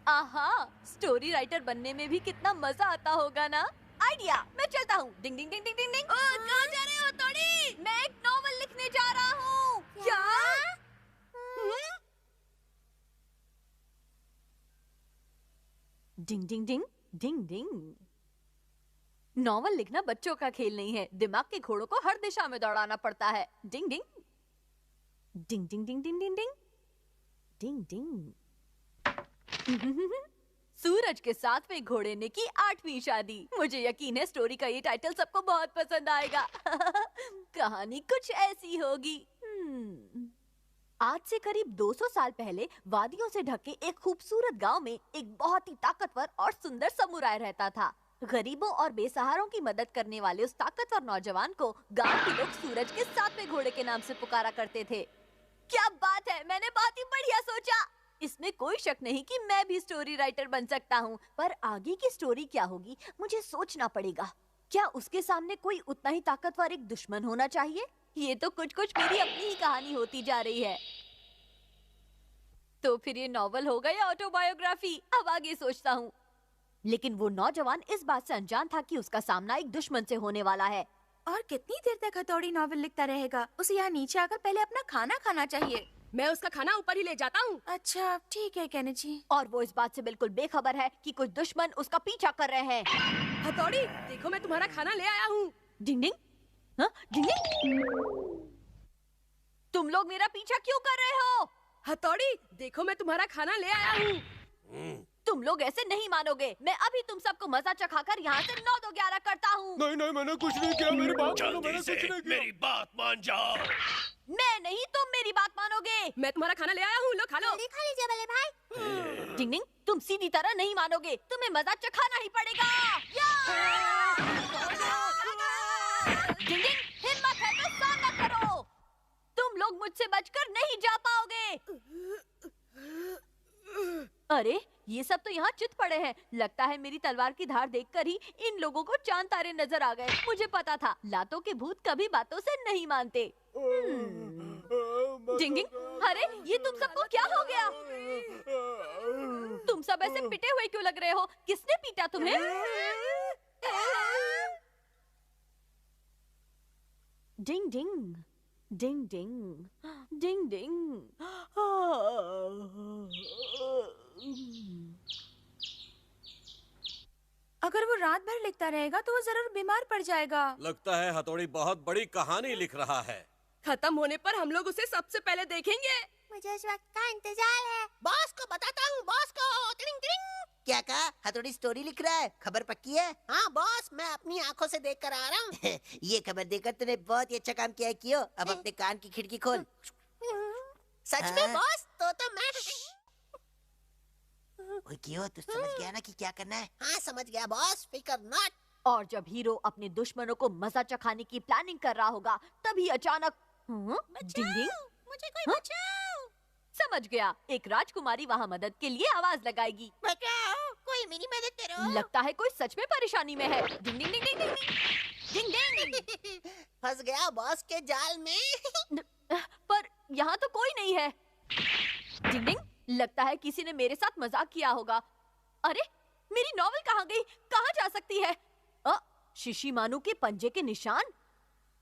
आहा, story writer बनने में भी कितना मजा आता होगा ना। आइडिया, मैं चलता हूँ। डिंग डिंग डिंग डिंग डिंग डिंग। कहाँ जा रहे हो हथौड़ी? मैं एक नॉवल लिखने जा रहा हूँ। क्या? डिंग डिंग डिंग डिंग डिंग। नॉवल लिखना बच्चों का खेल नहीं है। दिमाग के घोड़ों को हर दिशा में दौड़ाना पड़ता है। डिंग डिंग डिंग डिंग डिंग डिंग डिंग डिंग डिंग डिंग। सूरज के 7वें घोड़े ने की 8वीं शादी। मुझे यकीन है स्टोरी का ये टाइटल सबको बहुत पसंद आएगा। कहानी कुछ ऐसी होगी। आज से करीब 200 साल पहले वादियों से ढके एक खूबसूरत गांव में एक बहुत ही ताकतवर और सुंदर समुराय रहता था। गरीबों और बेसहारों की मदद करने वाले उस ताकतवर नौजवान को गांव के लोग सूरज के 7वें घोड़े के नाम से पुकारा करते थे। क्या बात है, मैंने बहुत ही बढ़िया सोचा। इसमें कोई शक नहीं कि मैं भी स्टोरी राइटर बन सकता हूँ, पर आगे की स्टोरी क्या होगी मुझे सोचना पड़ेगा। क्या उसके सामने कोई उतना ही ताकतवर एक दुश्मन होना चाहिए? ये तो कुछ कुछ मेरी अपनी ही कहानी होती जा रही है। तो फिर ये नॉवल होगा या ऑटोबायोग्राफी? अब आगे सोचता हूँ। लेकिन वो नौजवान इस बात से अनजान था कि उसका सामना एक दुश्मन से होने वाला है। और कितनी देर तक हथौड़ी नॉवल लिखता रहेगा? उसे यहाँ नीचे आकर पहले अपना खाना खाना चाहिए। मैं उसका खाना ऊपर ही ले जाता हूँ। अच्छा ठीक है केनेजी। और वो इस बात से बिल्कुल बेखबर है कि कुछ दुश्मन उसका पीछा कर रहे हैं। हथौड़ी, देखो मैं तुम्हारा खाना ले आया हूँ। डिंग डिंग, हाँ, डिंग डिंग। तुम लोग मेरा पीछा क्यों कर रहे हो? हथौड़ी, देखो मैं तुम्हारा खाना ले आया हूँ। तुम लोग ऐसे नहीं मानोगे। मैं अभी तुम सबको मजा चखाकर यहाँ से 9-2-11 करता हूँ। नहीं नहीं, मैंने कुछ नहीं किया। मेरी बात मानो, मैंने जल्दी कुछ से नहीं किया। मेरी बात मान जाओ। मैं नहीं, तुम मेरी बात मानोगे। मैं तुम्हारा खाना ले आया हूँ, लो खा लो। जल्दी खा लीजिए बल्ले भाई। डिंग डिंग, तुम सीधी तरह नहीं मानोगे। तुम्हें मजा चखाना ही पड़ेगा। डिंग डिंग, हिम्मत है तो सामना करो। तुम लोग मुझसे बचकर नहीं जा पाओगे। अरे, ये सब तो यहाँ चित पड़े हैं। लगता है मेरी तलवार की धार देखकर ही इन लोगों को चांद तारे नजर आ गए। मुझे पता था, लातों के भूत कभी बातों से नहीं मानते। डिंग डिंग, अरे ये तुम सबको क्या हो गया? तुम सब ऐसे पिटे हुए क्यों लग रहे हो? किसने पीटा तुम्हें? डिंग डिंग डिंग डिंग डिंग डिंग। अगर वो रात भर लिखता रहेगा तो वो जरूर बीमार पड़ जाएगा। लगता है हथौड़ी बहुत बड़ी कहानी लिख रहा है। खत्म होने पर हम लोग उसे सबसे पहले देखेंगे। मुझे इस वक्त का इंतजार है। बॉस को बताता हूँ, बॉस को। टिंग टिंग। क्या कहा? हथौड़ी स्टोरी लिख रहा है? खबर पक्की है? हाँ बॉस, मैं अपनी आंखों से देख कर आ रहा हूँ। ये खबर देकर तूने बहुत ही अच्छा काम किया है कियो। अब अपने कान की खिड़की खोल। सच में बॉस? तो मैं ओए कियो, तू समझ गया ना कि क्या करना है? हाँ समझ गया बॉस, फिकर नॉट। और जब हीरो अपने दुश्मनों को मजा चखाने की प्लानिंग कर रहा होगा, तभी अचानक डिंग डिंग, मुझे कोई बचाओ। समझ गया। एक राजकुमारी वहाँ मदद के लिए आवाज लगाएगी। बचाओ, कोई मेरी मदद करो। लगता है कोई सच में परेशानी में है। डिंग डिंग डिंग डिंग डिंग डिंग डिंग। फंस गया बॉस के जाल में। पर यहाँ तो कोई नहीं है। डिंग डिंग, लगता है किसी ने मेरे साथ मजाक किया होगा। अरे, मेरी नॉवल कहाँ गई? कहाँ जा सकती है? शिशिमानु के पंजे के निशान।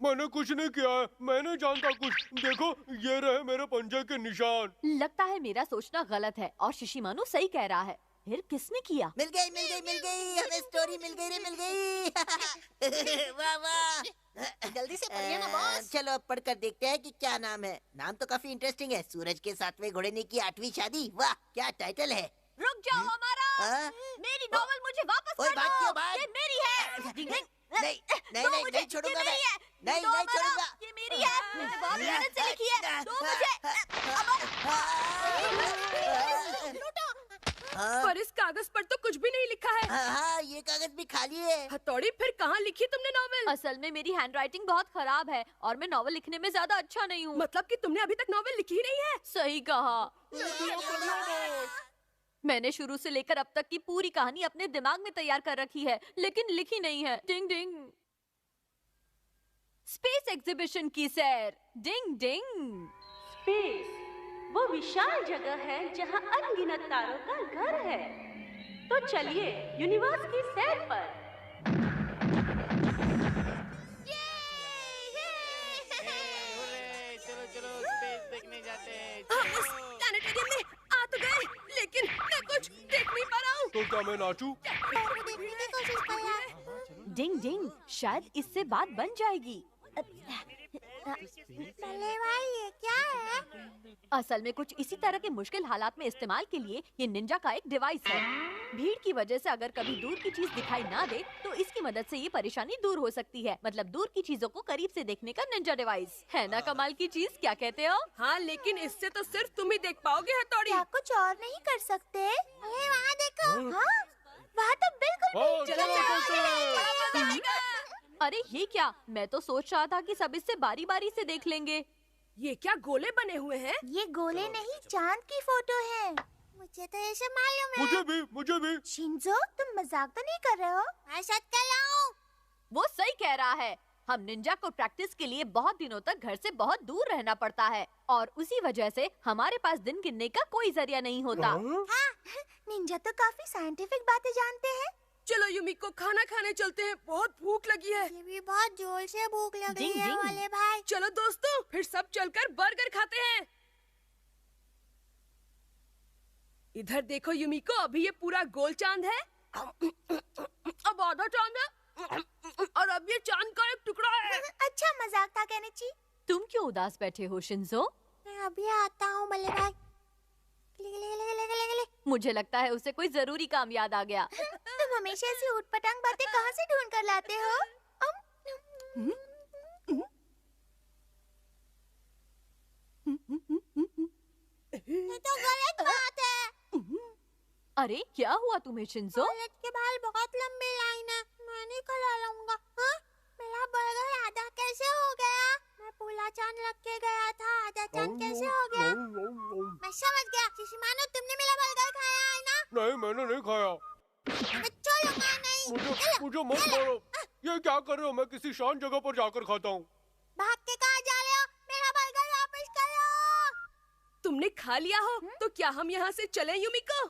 मैंने कुछ नहीं किया है, मैं नहीं जानता कुछ। देखो, ये रहे मेरे पंजे के निशान। लगता है मेरा सोचना गलत है और शिशिमानु सही कह रहा है। फिर किसने किया? मिल गई मिल गई मिल गई, हमें स्टोरी मिल गई रे, मिल गई। वाह वाह, जल्दी से पढ़िए ना बॉस। चलो अब पढ़कर देखते हैं कि क्या नाम है। नाम तो काफी इंटरेस्टिंग है। सूरज के 7वें घोड़े ने की 8वीं शादी। वाह, क्या टाइटल है। रुक जाओ हमारा, मेरी नॉवल मुझे वापस कर दो। ये मेरी है। नहीं नहीं नहीं छोड़ूंगा मैं। नहीं नहीं छोड़ूंगा। ये मेरी है, मैंने बहुत मेहनत से लिखी है। दो मुझे। पर इस कागज पर तो कुछ भी नहीं लिखा है। हाँ, ये कागज भी खाली है। हथौड़ी, फिर कहाँ लिखी तुमने नॉवेल? असल में मेरी हैंडराइटिंग बहुत खराब है और मैं नॉवल लिखने में ज्यादा अच्छा नहीं हूँ। मतलब कि तुमने अभी तक नॉवेल लिखी ही नहीं है? सही कहा। मैंने शुरू से लेकर अब तक की पूरी कहानी अपने दिमाग में तैयार कर रखी है, लेकिन लिखी नहीं है। डिंग डिंग। स्पेस एग्जीबिशन की सैर। डिंग डिंग। स्पेस वो विशाल जगह है जहाँ अनगिनत तारों का घर है। तो चलिए यूनिवर्स की सैर पर। चलो स्पेस देखने जाते हैं। हम इस प्लैनेटेरियम में आ तो गए, लेकिन मैं कुछ देख नहीं पा रहा हूँ। तो क्या मैं नाचूं? डिंग डिंग, शायद इससे बात बन जाएगी। बल्ले भाई ये क्या है? असल में कुछ इसी तरह के मुश्किल हालात में इस्तेमाल के लिए ये निंजा का एक डिवाइस है। भीड़ की वजह से अगर कभी दूर की चीज दिखाई ना दे तो इसकी मदद से ये परेशानी दूर हो सकती है। मतलब दूर की चीजों को करीब से देखने का निंजा डिवाइस है ना। कमाल की चीज, क्या कहते हो? हाँ, लेकिन इससे तो सिर्फ तुम ही देख पाओगे हथौड़ी। क्या कुछ और नहीं कर सकते? अरे वहाँ देखो। हाँ, वहाँ तो बिल्कुल हाँ, भी- चलो, अरे ये क्या, मैं तो सोच रहा था कि सब इससे बारी बारी से देख लेंगे। ये क्या गोले बने हुए हैं? ये गोले नहीं, चांद की फोटो है। मुझे तो ये सब मालूम है। मुझे भी। शिंजो, तुम मजाक तो नहीं कर रहे हो? मैं सच कह रहा हूँ। वो सही कह रहा है। हम निंजा को प्रैक्टिस के लिए बहुत दिनों तक घर से बहुत दूर रहना पड़ता है और उसी वजह से हमारे पास दिन गिनने का कोई जरिया नहीं होता। हाँ, निंजा तो काफी साइंटिफिक बातें जानते हैं। चलो युमिको, खाना खाने चलते हैं, बहुत भूख लगी है। ये भी बहुत जोर से भूख लग डिंग, रही है डिंग। वाले भाई। चलो दोस्तों, फिर सब चलकर बर्गर खाते हैं। इधर देखो युमिको, अभी ये पूरा गोल चांद है, अब आधा चांद है और अब ये चांद का एक टुकड़ा है। अच्छा मजाक था केनिची। तुम क्यों उदास बैठे हो शिंजो? मैं अभी आता हूँ बल्ले भाई। ले। मुझे लगता है उसे कोई जरूरी काम याद आ गया। तुम हमेशा ऐसी ऊटपटांग बातें कहाँ से ढूंढ कर लाते हो? ये तो गलत बात है। अरे क्या हुआ तुम्हें शिंजो? कॉलेज के बाहर बहुत लंबी लाइन है, मैं नहीं खड़ा रहूंगा। हाँ? मेरा बर्गर आधा कैसे हो गया? मैं पूरा चांद रख के गया था, आधा चांद कैसे हो गया? मैं समझ गया। शिशिमानो, तुमने मेरा बर्गर खाया है ना? नहीं, मैंने नहीं खाया। मैं छोड़ूंगा नहीं। मुझे मत मारो। ये क्या कर रहे हो? मैं किसी शांत जगह पर जाकर खाता हूँ। भाग के कहाँ जा रहे हो? मेरा बर्गर वापस करो। तुमने खा लिया हो तो क्या हम यहाँ से चलें युमिको?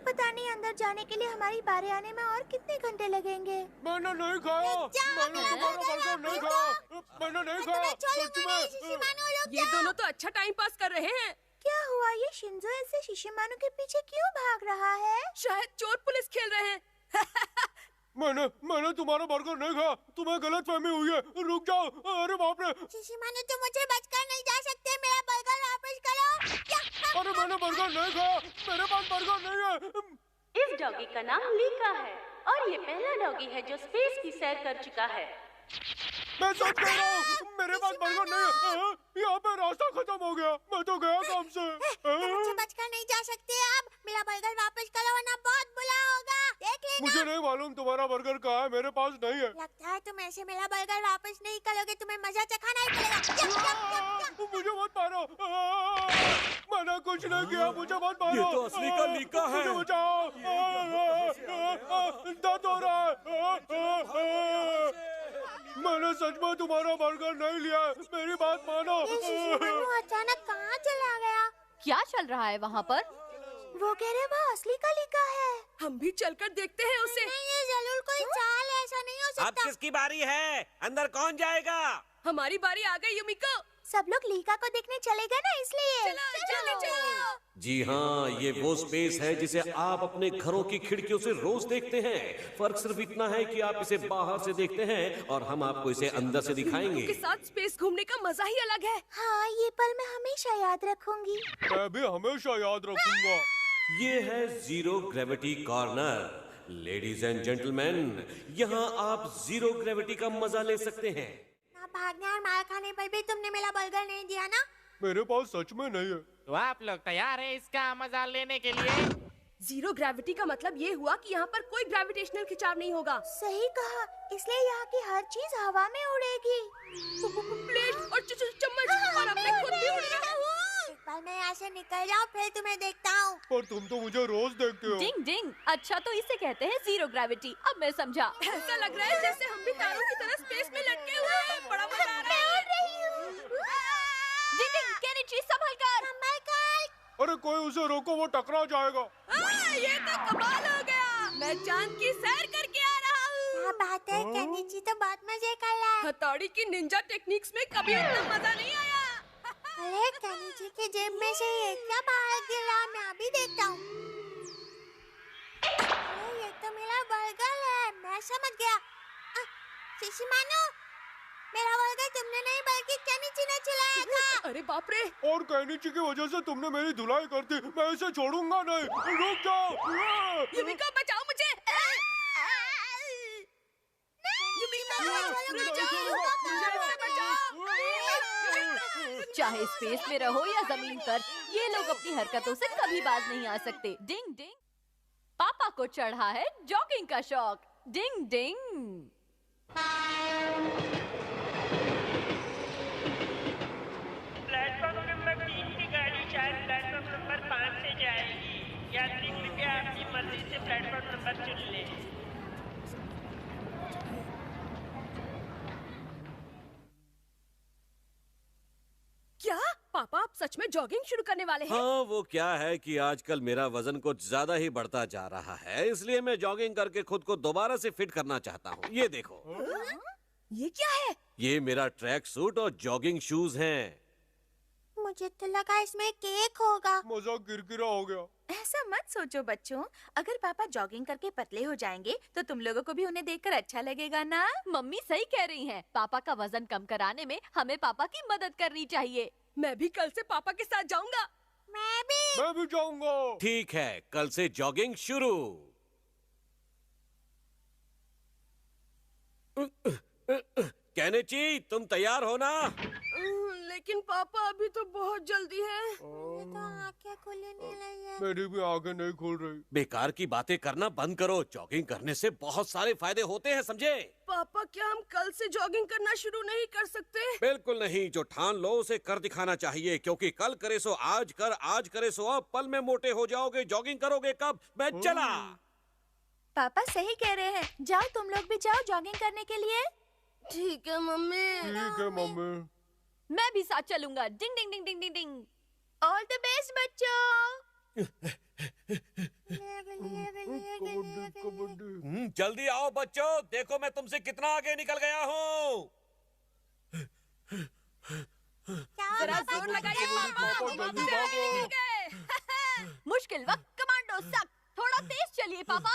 पता नहीं अंदर जाने के लिए हमारी बारी आने में और कितने घंटे लगेंगे। मैंने नहीं खाया। मैंने तुम्हारा बर्गर नहीं खाया। मैंने नहीं खाया। सच में। ये दोनों तो अच्छा टाइम पास कर रहे हैं। क्या हुआ? ये शिंजो ऐसे शिशिमानो के पीछे क्यों भाग रहा है? शायद चोर पुलिस खेल रहे हैं। मैंने तुम्हारा बर्गर नहीं खाया। तुम्हें गलत फहमी हुई है। रुक जाओ। अरे बाप रे। शिशिमानो, तुम मुझे बचकर नहीं जा सकते। मेरा बर्गर वापस करो। अरे मैंने बर्गर नहीं खाया। मेरे पास बर्गर नहीं है। इस डॉगी का नाम लीका है और ये पहला डॉगी है जो स्पेस की सैर कर चुका है। मैं सच कह रहा हूँ, मेरे पास बर्गर नहीं है। यहाँ पे रास्ता खत्म हो गया। मैं तो गया काम से। तुम मुझसे बचकर नहीं जा सकते। अब मेरा बर्गर वापस करो वरना बहुत बुरा होगा। देख लेना। मुझे नहीं मालूम तुम्हारा बर्गर कहाँ है। मेरे पास नहीं है। लगता है तुम ऐसे मेरा बर्गर वापस नहीं करोगे। तुम्हें मजा चखाना ही पड़ेगा। मुझे मत मारो। मैंने कुछ नहीं किया। मुझे मत मारो। ये तो असली का लीका है। मुझे बचाओ। दर्द हो रहा है। मैंने सच में तुम्हारा बर्गर नहीं लिया। मेरी बात मानो। ये शिशिमानो अचानक कहाँ चला गया? क्या चल रहा है वहाँ पर? वो कह रहे वो असली का लीका है। हम भी चलकर देखते हैं उसे। नहीं, ये जरूर कोई चाल है। ऐसा नहीं हो अब सकता। किसकी बारी है? अंदर कौन जाएगा? हमारी बारी आ गई युमिको। सब लोग लीका को देखने चलेगा ना, इसलिए। चलो। जी हाँ, ये वो स्पेस है जिसे आप अपने घरों की खिड़कियों से रोज देखते हैं। फर्क सिर्फ इतना है कि आप इसे बाहर से देखते हैं और हम आपको इसे अंदर से दिखाएंगे। के साथ स्पेस घूमने का मजा ही अलग है। हाँ, ये पल मैं हमेशा याद रखूंगी। मैं भी हमेशा याद रखूंगा। ये है zero gravity corner. Ladies and gentleman, यहाँ आप जीरो ग्रेविटी का मजा ले सकते हैं। ना भागने और मार खाने पर भी तुमने मेरा बर्गर नहीं दिया ना? मेरे पास सच में नहीं है। तो आप लोग तैयार हैं इसका मजा लेने के लिए? जीरो ग्रेविटी का मतलब ये हुआ कि यहाँ पर कोई ग्रेविटेशनल खिंचाव नहीं होगा। सही कहा। इसलिए यहाँ की हर चीज हवा में उड़ेगी। प्लेट और चम्मच और अब मैं खुद भी उड़ रहा हूँ। एक बार मैं यहाँ से निकल जाऊँ, फिर तुम्हें देखता हूँ। हूँ। पर तुम तो मुझे रोज देखते हो। डिंग डिंग, अच्छा तो इसे कहते हैं जीरो ग्रेविटी। अब मैं समझा। ऐसा लग रहा है जैसे हम भी तारों की तरह स्पेस में लटके हुए हैं। बड़ा मजा आ रहा है। डिंग डिंग, केनिची संभल कर। अरे कोई उसे रोको, वो टकरा जाएगा। ये तो कमाल हो गया। मैं चांद की सैर करके आ रहा हूँ। क्या बात है, केनिची तो बहुत मजे कर रहा है। हथौड़ी की निंजा टेक्निक्स में कभी उतना मजा नहीं आया। अरे केनिची के जेब में से ये क्या बाहर गिरा, मैं अभी देखता हूँ। अरे ये तो मेरा बर्गर है, मैं समझ गया। शिशिमानु, मेरा बर्गर तुमने नहीं बल्कि केनिची ने चुराया था। अरे बाप रे। और केनिची की वजह से तुमने मेरी धुलाई कर दी। मैं इसे छोड़ूंगा नहीं। रुक जाओ। युमिका बचाओ मुझे। युमिका रुक जाओ, मुझे इससे बचाओ। चाहे स्पेस में रहो या जमीन पर, ये लोग अपनी हरकतों से कभी बाज नहीं आ सकते। डिंग डिंग, पापा को चढ़ा है जॉगिंग का शौक। डिंग डिंग। प्लेटफॉर्म नंबर 3 की गाड़ी शायद प्लेटफॉर्म नंबर 5 से जाएगी। यात्री कृपया अपनी मर्जी से प्लेटफॉर्म नंबर चुन लें। क्या पापा आप सच में जॉगिंग शुरू करने वाले हैं? हाँ, वो क्या है कि आजकल मेरा वजन कुछ ज्यादा ही बढ़ता जा रहा है, इसलिए मैं जॉगिंग करके खुद को दोबारा से फिट करना चाहता हूँ। ये देखो। ये क्या है? ये मेरा ट्रैक सूट और जॉगिंग शूज हैं। मुझे तो लगा इसमें केक होगा। मजाक किरकिरा हो गया। ऐसा मत सोचो बच्चों, अगर पापा जॉगिंग करके पतले हो जाएंगे तो तुम लोगों को भी उन्हें देखकर अच्छा लगेगा ना। मम्मी सही कह रही हैं। पापा का वजन कम कराने में हमें पापा की मदद करनी चाहिए। मैं भी कल से पापा के साथ जाऊंगा। मैं भी जाऊंगा। ठीक है, कल से जॉगिंग शुरू। केनिची, तुम तैयार हो ना? लेकिन पापा अभी तो बहुत जल्दी है। ये तो आंखें खुली नहीं रही है। मेरी भी आंखें नहीं खुल रही। बेकार की बातें करना बंद करो। जॉगिंग करने से बहुत सारे फायदे होते हैं, समझे? पापा क्या हम कल से जॉगिंग करना शुरू नहीं कर सकते? बिल्कुल नहीं। जो ठान लो उसे कर दिखाना चाहिए, क्योंकि कल करे सो आज कर, आज करे सो अब। पल में मोटे हो जाओगे। जॉगिंग करोगे कब? मैं चला। पापा सही कह रहे हैं, जाओ तुम लोग भी जाओ जॉगिंग करने के लिए। ठीक है मम्मी। ठीक है मम्मी। मैं भी साथ चलूंगा। डिंग डिंग डिंग डिंग डिंग डिंग। ऑल द बेस्ट बच्चों। जल्दी आओ बच्चों, देखो मैं तुमसे कितना आगे निकल गया हूँ। जरा जोर लगाइए पापा, हम आपसे आगे निकल गए। मुश्किल वक्त कमांडो सक। थोड़ा तेज चलिए पापा।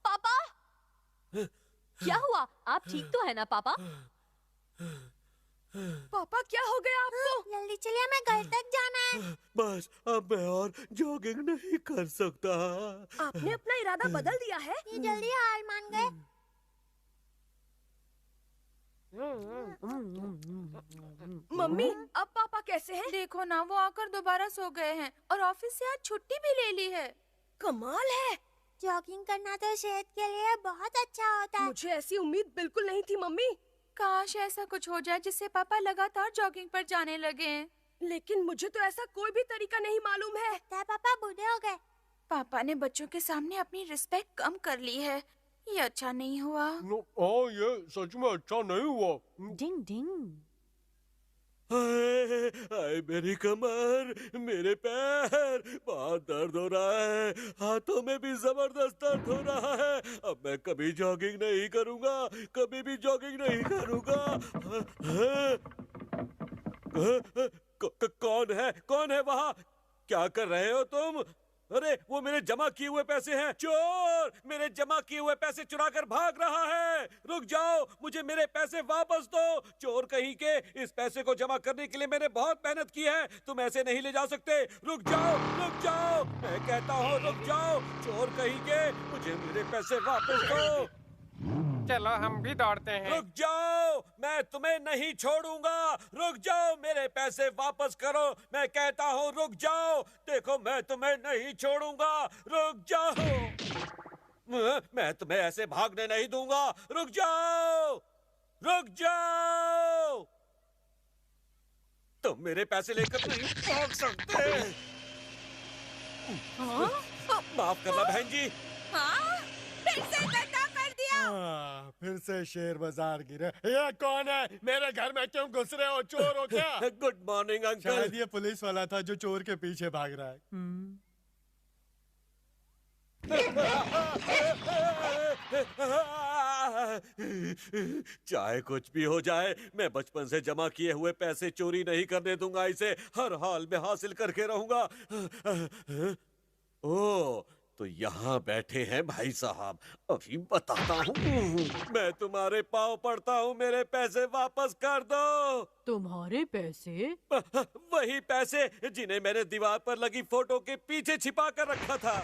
पापा क्या हुआ? आप ठीक तो है ना पापा? पापा क्या हो गया आपको? जल्दी चलिए, हमें घर तक जाना है। बस अब मैं और जॉगिंग नहीं कर सकता। आपने अपना इरादा बदल दिया है? ये जल्दी हार मान गए। मम्मी अब पापा कैसे हैं? देखो ना, वो आकर दोबारा सो गए हैं और ऑफिस से आज छुट्टी भी ले ली है। कमाल है। जॉगिंग करना तो सेहत के लिए बहुत अच्छा होता है। मुझे ऐसी उम्मीद बिल्कुल नहीं थी मम्मी। काश ऐसा कुछ हो जाए जिससे पापा लगातार जॉगिंग पर जाने लगे। लेकिन मुझे तो ऐसा कोई भी तरीका नहीं मालूम है। लगता है पापा बूढ़े हो गए। पापा ने बच्चों के सामने अपनी रिस्पेक्ट कम कर ली है। ये अच्छा नहीं हुआ। हाँ, ये सच में अच्छा नहीं हुआ। डिंग डिंग। हाय मेरी कमर, मेरे पैर, बहुत दर्द हो रहा है। हाथों में भी जबरदस्त दर्द हो रहा है। अब मैं कभी जॉगिंग नहीं करूंगा, कभी भी जॉगिंग नहीं करूंगा। कौन है वहाँ? क्या कर रहे हो तुम? अरे वो मेरे जमा किए हुए पैसे हैं। चोर मेरे जमा किए हुए पैसे चुरा कर भाग रहा है। रुक जाओ, मुझे मेरे पैसे वापस दो। चोर कहीं के, इस पैसे को जमा करने के लिए मैंने बहुत मेहनत की है। तुम ऐसे नहीं ले जा सकते। रुक जाओ, मैं कहता हूँ रुक जाओ। चोर कहीं के, मुझे मेरे पैसे वापस दो। चलो हम भी दौड़ते हैं। रुक जाओ, मैं तुम्हें नहीं छोड़ूंगा। रुक जाओ, मेरे पैसे वापस करो। मैं कहता हूँ रुक जाओ। देखो मैं तुम्हें नहीं छोड़ूंगा। रुक जाओ, मैं तुम्हें ऐसे भागने नहीं दूंगा। रुक जाओ, रुक जाओ। तुम मेरे पैसे लेकर नहीं भाग सकते। माफ करना बहन जी। हाँ, फिर से गंदा कर दिया। फिर से शेर बाजार गिरे। ये कौन है? मेरे घर में क्यों घुस रहे हो? चोर हो क्या? Good morning uncle. शायद ये पुलिस वाला था जो चोर के पीछे भाग रहा है। चाहे कुछ भी हो जाए, मैं बचपन से जमा किए हुए पैसे चोरी नहीं करने दूंगा। इसे हर हाल में हासिल करके रहूंगा। ओह, तो यहाँ बैठे हैं भाई साहब। अभी बताता हूँ। मैं तुम्हारे पाँव पड़ता हूँ, मेरे पैसे वापस कर दो। तुम्हारे पैसे? वही पैसे जिन्हें मैंने दीवार पर लगी फोटो के पीछे छिपा कर रखा था।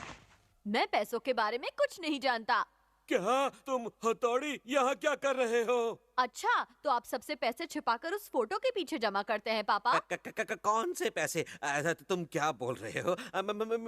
मैं पैसों के बारे में कुछ नहीं जानता। क्या तुम हथौड़ी यहाँ क्या कर रहे हो? अच्छा, तो आप सबसे पैसे छिपाकर उस फोटो के पीछे जमा करते हैं पापा? कौन से पैसे? ऐसा तुम क्या बोल रहे हो?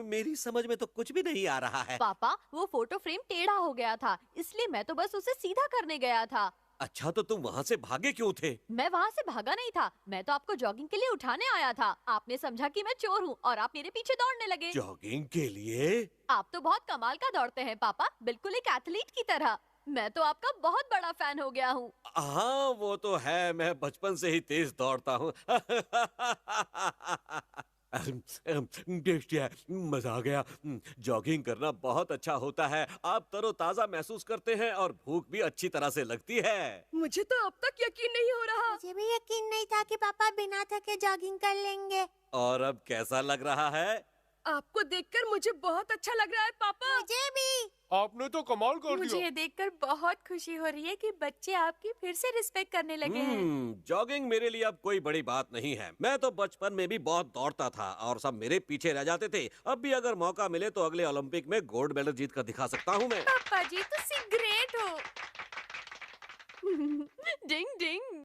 मेरी समझ में तो कुछ भी नहीं आ रहा है। पापा, वो फोटो फ्रेम टेढ़ा हो गया था, इसलिए मैं तो बस उसे सीधा करने गया था। अच्छा, तो तुम वहाँ से भागे क्यों थे? मैं वहाँ से भागा नहीं था, मैं तो आपको जॉगिंग के लिए उठाने आया था। आपने समझा कि मैं चोर हूँ और आप मेरे पीछे दौड़ने लगे। जॉगिंग के लिए? आप तो बहुत कमाल का दौड़ते हैं पापा, बिल्कुल एक एथलीट की तरह। मैं तो आपका बहुत बड़ा फैन हो गया हूँ। हाँ, वो तो है। मैं बचपन से ही तेज दौड़ता हूँ। देखिए, मजा आ गया। जॉगिंग करना बहुत अच्छा होता है। आप तरोताजा महसूस करते हैं और भूख भी अच्छी तरह से लगती है। मुझे तो अब तक यकीन नहीं हो रहा। मुझे भी यकीन नहीं था कि पापा बिना थके जॉगिंग कर लेंगे। और अब कैसा लग रहा है? आपको देखकर मुझे बहुत अच्छा लग रहा है पापा। मुझे भी। आपने तो कमाल कर मुझे दिया। ये देखकर बहुत खुशी हो रही है कि बच्चे आपकी फिर से रिस्पेक्ट करने लगे हैं। जॉगिंग मेरे लिए अब कोई बड़ी बात नहीं है। मैं तो बचपन में भी बहुत दौड़ता था और सब मेरे पीछे रह जाते थे। अब भी अगर मौका मिले तो अगले ओलंपिक में गोल्ड मेडल जीत कर दिखा सकता हूँ मैं। पापा जी, तुसी ग्रेट हो। डिंग डिंग।